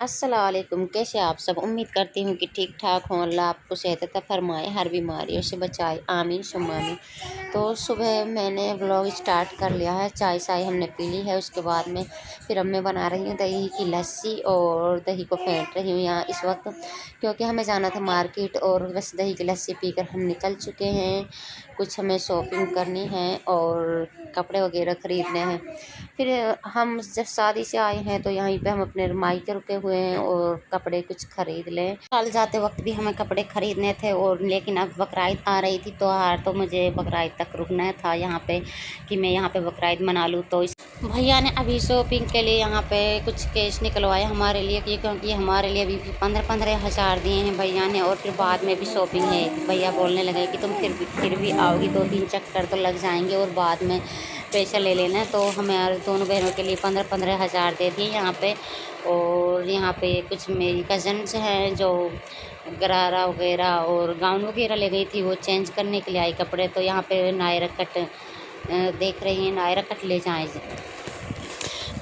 अस्सलाम वालेकुम। कैसे आप सब? उम्मीद करती हूँ कि ठीक ठाक हों। अल्लाह आपको सेहत अता फरमाए, हर बीमारियों से बचाए, आमीन सुम्मा आमीन। तो सुबह मैंने व्लॉग स्टार्ट कर लिया है। चाय शाय हमने पी ली है। उसके बाद में फिर अब मैं बना रही हूँ दही की लस्सी और दही को फेंट रही हूँ यहाँ इस वक्त, क्योंकि हमें जाना था मार्केट और बस दही की लस्सी पीकर हम निकल चुके हैं। कुछ हमें शॉपिंग करनी है और कपड़े वगैरह ख़रीदने हैं। फिर हम जब शादी से आए हैं तो यहीं पे हम अपने मायके रुके हुए हैं और कपड़े कुछ ख़रीद लें। कल जाते वक्त भी हमें कपड़े ख़रीदने थे और लेकिन अब बकरीद आ रही थी तो मुझे बकरीद तक रुकना था यहाँ पे कि मैं यहाँ पे बकरीद मना लूँ। तो इस भैया ने अभी शॉपिंग के लिए यहाँ पे कुछ कैश निकलवाए हमारे लिए, क्योंकि हमारे लिए अभी 15-15 हज़ार दिए हैं भैया ने। और फिर बाद में भी शॉपिंग है। भैया बोलने लगे कि तुम फिर भी आओगी, 2-3 चक्कर तो लग जाएंगे और बाद में पैसा ले लेना। तो हमारे दोनों बहनों के लिए 15-15 हज़ार दे दिए यहाँ पे। और यहाँ पे कुछ मेरी कज़न्स हैं जो गरारा वगैरह और गाउन वगैरह ले गई थी, वो चेंज करने के लिए आई कपड़े। तो यहाँ पे नायरा कट देख रही हैं, नायरा कट ले जाएँ।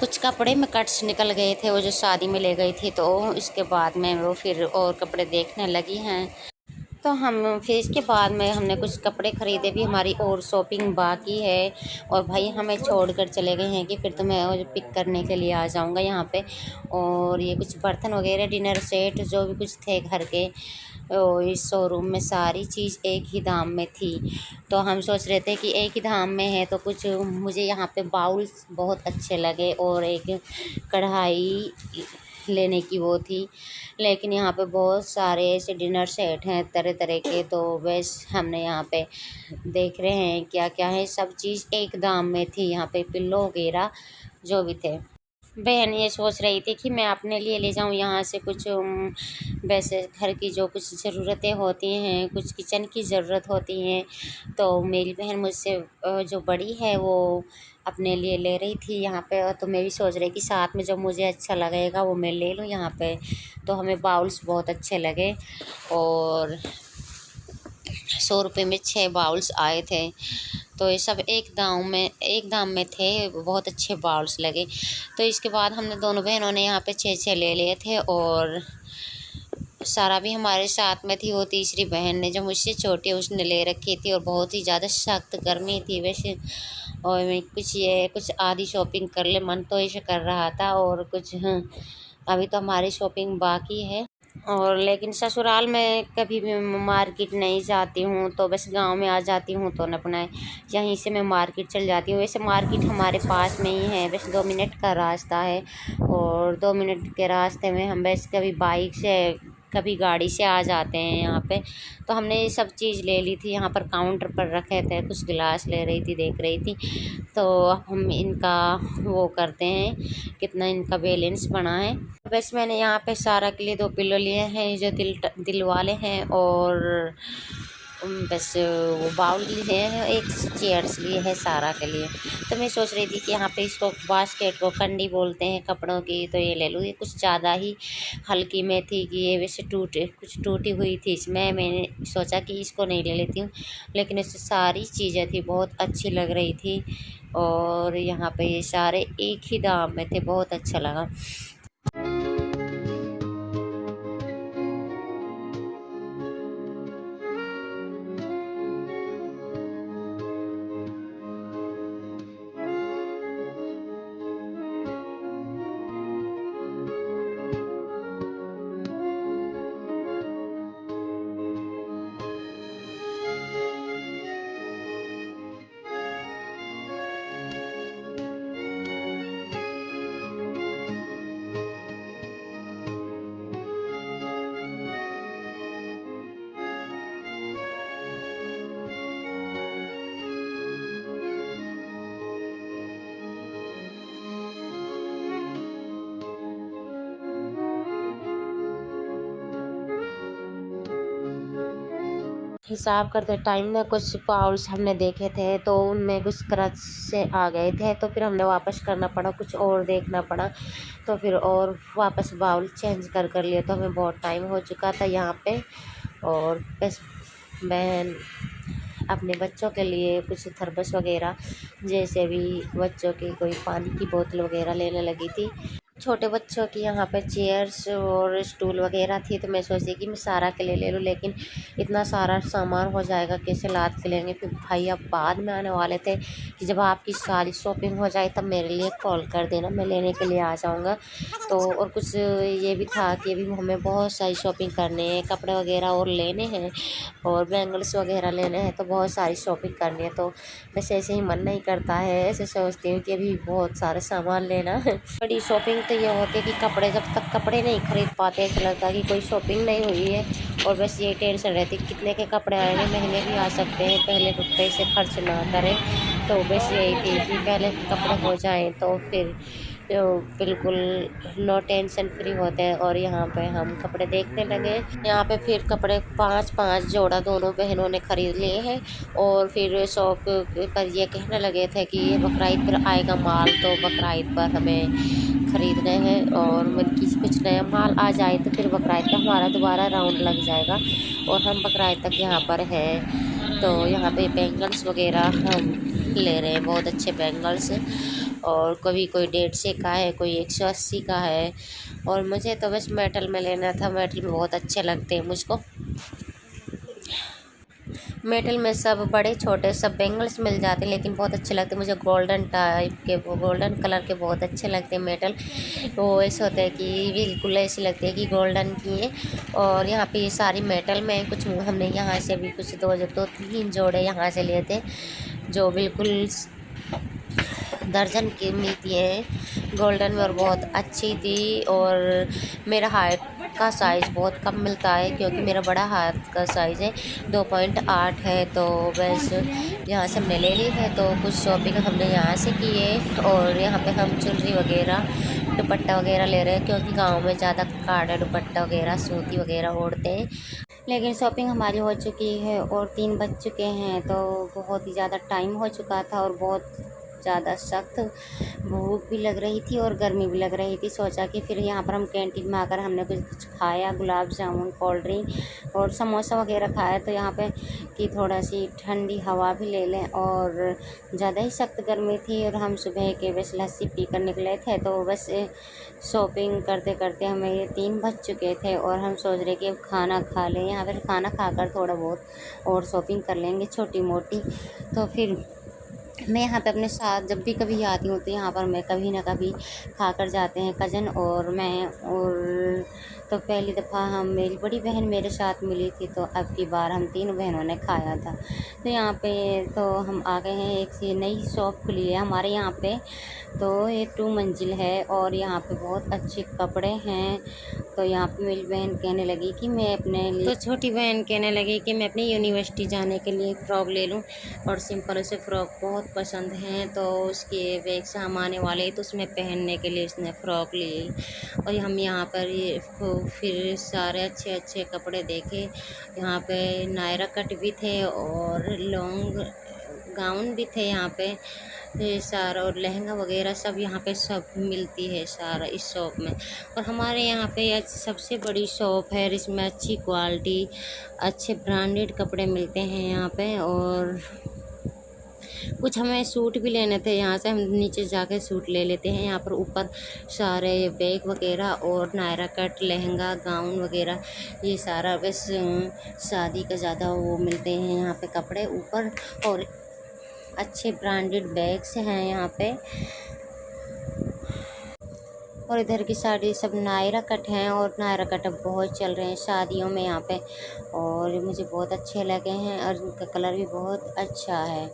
कुछ कपड़े में कट्स निकल गए थे वो जो शादी में ले गई थी, तो इसके बाद में वो फिर और कपड़े देखने लगी हैं। तो हम फिर इसके बाद में हमने कुछ कपड़े ख़रीदे भी, हमारी और शॉपिंग बाकी है। और भाई हमें छोड़कर चले गए हैं कि फिर तुम्हें पिक करने के लिए आ जाऊंगा यहाँ पे। और ये कुछ बर्तन वगैरह, डिनर सेट जो भी कुछ थे घर के, और इस शोरूम में सारी चीज़ एक ही दाम में थी। तो हम सोच रहे थे कि एक ही दाम में है तो कुछ मुझे यहाँ पे बाउल्स बहुत अच्छे लगे और एक कढ़ाई लेने की वो थी। लेकिन यहाँ पे बहुत सारे ऐसे डिनर सेट हैं तरह तरह के, तो बस हमने यहाँ पे देख रहे हैं क्या क्या है। सब चीज़ एक दाम में थी। यहाँ पे पिल्लो वगैरह जो भी थे। बहन ये सोच रही थी कि मैं अपने लिए ले जाऊँ यहाँ से कुछ वैसे घर की जो कुछ ज़रूरतें होती हैं, कुछ किचन की ज़रूरत होती हैं। तो मेरी बहन मुझसे जो बड़ी है वो अपने लिए ले रही थी यहाँ पे। और तो मैं भी सोच रही कि साथ में जो मुझे अच्छा लगेगा वो मैं ले लूँ यहाँ पे। तो हमें बाउल्स बहुत अच्छे लगे और 100 रुपये में 6 बाउल्स आए थे। तो ये सब एक दाम में थे, बहुत अच्छे बाउल्स लगे। तो इसके बाद हमने दोनों बहनों ने यहाँ पे 6-6 ले लिए थे। और सारा भी हमारे साथ में थी। वो तीसरी बहन ने जो मुझसे छोटी है उसने ले रखी थी और बहुत ही ज़्यादा सख्त गर्मी थी वैसे। और मैं कुछ आधी शॉपिंग कर ले मन तो ऐसे कर रहा था। और कुछ अभी तो हमारी शॉपिंग बाकी है। और लेकिन ससुराल में कभी भी मार्केट नहीं जाती हूँ, तो बस गांव में आ जाती हूँ तो न अपना यहीं से मैं मार्केट चल जाती हूँ। वैसे मार्केट हमारे पास में ही है, बस 2 मिनट का रास्ता है। और 2 मिनट के रास्ते में हम बस कभी बाइक से कभी गाड़ी से आ जाते हैं यहाँ पे। तो हमने ये सब चीज़ ले ली थी। यहाँ पर काउंटर पर रखे थे, कुछ गिलास ले रही थी, देख रही थी। तो हम इनका वो करते हैं कितना इनका बैलेंस बना है। बस मैंने यहाँ पे सारा के लिए 2 पिल्लो लिए हैं जो दिल वाले हैं। और बस वो बाउल लिए हैं, एक चेयर्स लिए है सारा के लिए। तो मैं सोच रही थी कि यहाँ पे इसको बास्केट को कंडी बोलते हैं कपड़ों की, तो ये ले लूँ। ये कुछ ज़्यादा ही हल्की में थी कि ये वैसे कुछ टूटी हुई थी इसमें। मैंने सोचा कि इसको नहीं ले लेती हूँ, लेकिन इससे सारी चीज़ें थी बहुत अच्छी लग रही थी। और यहाँ पे ये सारे एक ही दाम में थे, बहुत अच्छा लगा। हिसाब करते टाइम में कुछ बाउल्स हमने देखे थे तो उनमें कुछ क्रच से आ गए थे, तो फिर हमने वापस करना पड़ा, कुछ और देखना पड़ा। तो फिर और वापस बाउल चेंज कर लिए। तो हमें बहुत टाइम हो चुका था यहाँ पे। और बस बहन अपने बच्चों के लिए कुछ थर्मस वगैरह जैसे भी बच्चों की कोई पानी की बोतल वगैरह लेने लगी थी। छोटे बच्चों की यहाँ पे चेयर्स और स्टूल वगैरह थी, तो मैं सोची कि मैं सारा के लिए ले लूँ, लेकिन इतना सारा सामान हो जाएगा कैसे लाद के लेंगे। फिर भाई अब बाद में आने वाले थे कि जब आपकी सारी शॉपिंग हो जाए तब मेरे लिए कॉल कर देना, मैं लेने के लिए आ जाऊँगा। तो और कुछ ये भी था कि अभी हमें बहुत सारी शॉपिंग करनी है, कपड़े वगैरह और लेने हैं और बैंगल्स वगैरह लेने हैं, तो बहुत सारी शॉपिंग करनी है। तो वैसे ऐसे ही मन नहीं करता है, ऐसे सोचती हूँ कि अभी बहुत सारे सामान लेना है। बड़ी शॉपिंग तो ये होती है कि कपड़े, जब तक कपड़े नहीं खरीद पाते ऐसा लगता है कि कोई शॉपिंग नहीं हुई है। और बस ये टेंशन रहती है कितने के कपड़े आएंगे, महंगे भी आ सकते हैं, पहले तो पैसे खर्च ना करें। तो बस यही थी कि पहले कपड़े हो जाएं तो फिर तो बिल्कुल नो टेंशन फ्री होते हैं। और यहाँ पे हम कपड़े देखने लगे, यहाँ पे फिर कपड़े 5-5 जोड़ा दोनों बहनों ने खरीद लिए हैं। और फिर शॉप पर ये कहने लगे थे कि ये बकरीद पर आएगा माल, तो बकरीद पर हमें खरीदने हैं। और कि कुछ नया माल आ जाए तो फिर बकरीद का हमारा दोबारा राउंड लग जाएगा और हम बकरीद तक यहाँ पर हैं। तो यहाँ पे बैंगल्स वगैरह हम ले रहे हैं, बहुत अच्छे बैंगल्स, और कभी कोई 150 का है, कोई 180 का है। और मुझे तो बस मेटल में लेना था, मेटल में बहुत अच्छे लगते हैं मुझको। मेटल में सब बड़े छोटे सब बैंगल्स मिल जाते हैं, लेकिन बहुत अच्छे लगते हैं मुझे, गोल्डन टाइप के, वो गोल्डन कलर के बहुत अच्छे लगते हैं मेटल। वो ऐसे होते हैं कि बिल्कुल ऐसे लगते हैं कि गोल्डन की है। और यहाँ पे ये सारी मेटल में कुछ हमने यहाँ से भी कुछ 2-3 जोड़े यहाँ से लिए थे, जो बिल्कुल दर्जन की मिलती है गोल्डन में, और बहुत अच्छी थी। और मेरा हाइट का साइज़ बहुत कम मिलता है, क्योंकि मेरा बड़ा हाथ का साइज़ है 2.8 है। तो बस यहाँ से हमने ले ली है। तो कुछ शॉपिंग हमने यहाँ से की है। और यहाँ पे हम चुनरी वगैरह, दुपट्टा वगैरह ले रहे हैं, क्योंकि गाँव में ज़्यादा काड़ा दुपट्टा वगैरह, सूती वगैरह ओढ़ते हैं। लेकिन शॉपिंग हमारी हो चुकी है और 3 बज चुके हैं, तो बहुत ही ज़्यादा टाइम हो चुका था और बहुत ज़्यादा सख्त भूख भी लग रही थी और गर्मी भी लग रही थी। सोचा कि फिर यहाँ पर हम कैंटीन में आकर हमने कुछ खाया, गुलाब जामुन, कोल्ड ड्रिंक और समोसा वगैरह खाया। तो यहाँ पे कि थोड़ा सी ठंडी हवा भी ले लें, और ज़्यादा ही सख्त गर्मी थी। और हम सुबह के बस लस्सी पी कर निकले थे, तो बस शॉपिंग करते करते हमें ये 3 बज चुके थे। और हम सोच रहे कि अब खाना खा लें, यहाँ पर खाना खाकर थोड़ा बहुत और शॉपिंग कर लेंगे छोटी मोटी। तो फिर मैं यहाँ पे अपने साथ जब भी कभी आती हूँ तो यहाँ पर मैं कभी ना कभी खाकर जाते हैं कज़न और मैं। और तो पहली दफ़ा हम, मेरी बड़ी बहन मेरे साथ मिली थी, तो अब की बार हम 3 बहनों ने खाया था। तो यहाँ पे तो हम आ गए हैं, एक सी नई शॉप खुली है हमारे यहाँ पे, तो ये 2 मंजिल है और यहाँ पे बहुत अच्छे कपड़े हैं। तो यहाँ पे मेरी बहन कहने लगी कि मैं अपने लिए, तो छोटी बहन कहने लगी कि मैं अपनी यूनिवर्सिटी जाने के लिए फ़्रॉक ले लूँ, और सिंपल से फ़्रॉक बहुत पसंद हैं। तो उसके वे एग्ज़ाम आने वाले, तो उसमें पहनने के लिए उसने फ़्रॉक ली। और हम यहाँ पर ये फिर सारे अच्छे अच्छे कपड़े देखे। यहाँ पे नायरा कट भी थे और लॉन्ग गाउन भी थे यहाँ पे, ये सारा, और लहंगा वगैरह सब यहाँ पे सब मिलती है सारा इस शॉप में। और हमारे यहाँ पे सबसे बड़ी शॉप है, इसमें अच्छी क्वालिटी, अच्छे ब्रांडेड कपड़े मिलते हैं यहाँ पे। और कुछ हमें सूट भी लेने थे, यहाँ से हम नीचे जाके सूट ले लेते हैं। यहाँ पर ऊपर सारे बैग वगैरह और नायरा कट, लहंगा, गाउन वगैरह, ये सारा बस शादी का ज़्यादा वो मिलते हैं यहाँ पे कपड़े ऊपर। और अच्छे ब्रांडेड बैग्स हैं यहाँ पे। और इधर की साड़ी सब नायरा कट हैं, और नायरा कट अब बहुत चल रहे हैं शादियों में यहाँ पे, और मुझे बहुत अच्छे लगे हैं और इनका कलर भी बहुत अच्छा है।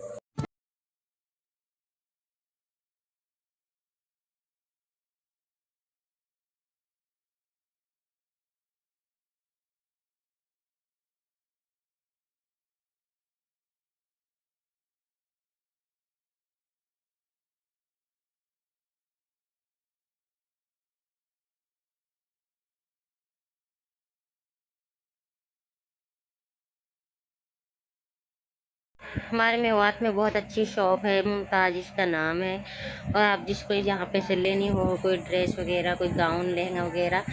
हमारे मेवात में बहुत अच्छी शॉप है, मुमताज़ इसका नाम है। और आप जिसको यहाँ पे से लेनी हो, कोई ड्रेस वगैरह, कोई गाउन, लहंगा वगैरह,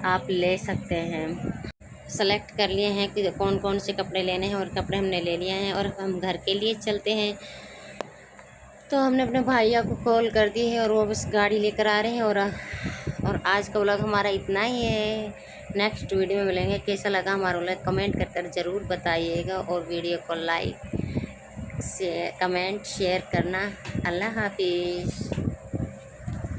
आप ले सकते हैं। सेलेक्ट कर लिए हैं कि कौन कौन से कपड़े लेने हैं, और कपड़े हमने ले लिए हैं और हम घर के लिए चलते हैं। तो हमने अपने भैया को कॉल कर दी है और वो बस गाड़ी लेकर आ रहे हैं। और आज का व्लॉग हमारा इतना ही है। नेक्स्ट वीडियो में मिलेंगे। कैसा लगा हमारा व्लॉग कमेंट कर ज़रूर बताइएगा और वीडियो को लाइक कमेंट शेयर करना। अल्लाह हाफिज़।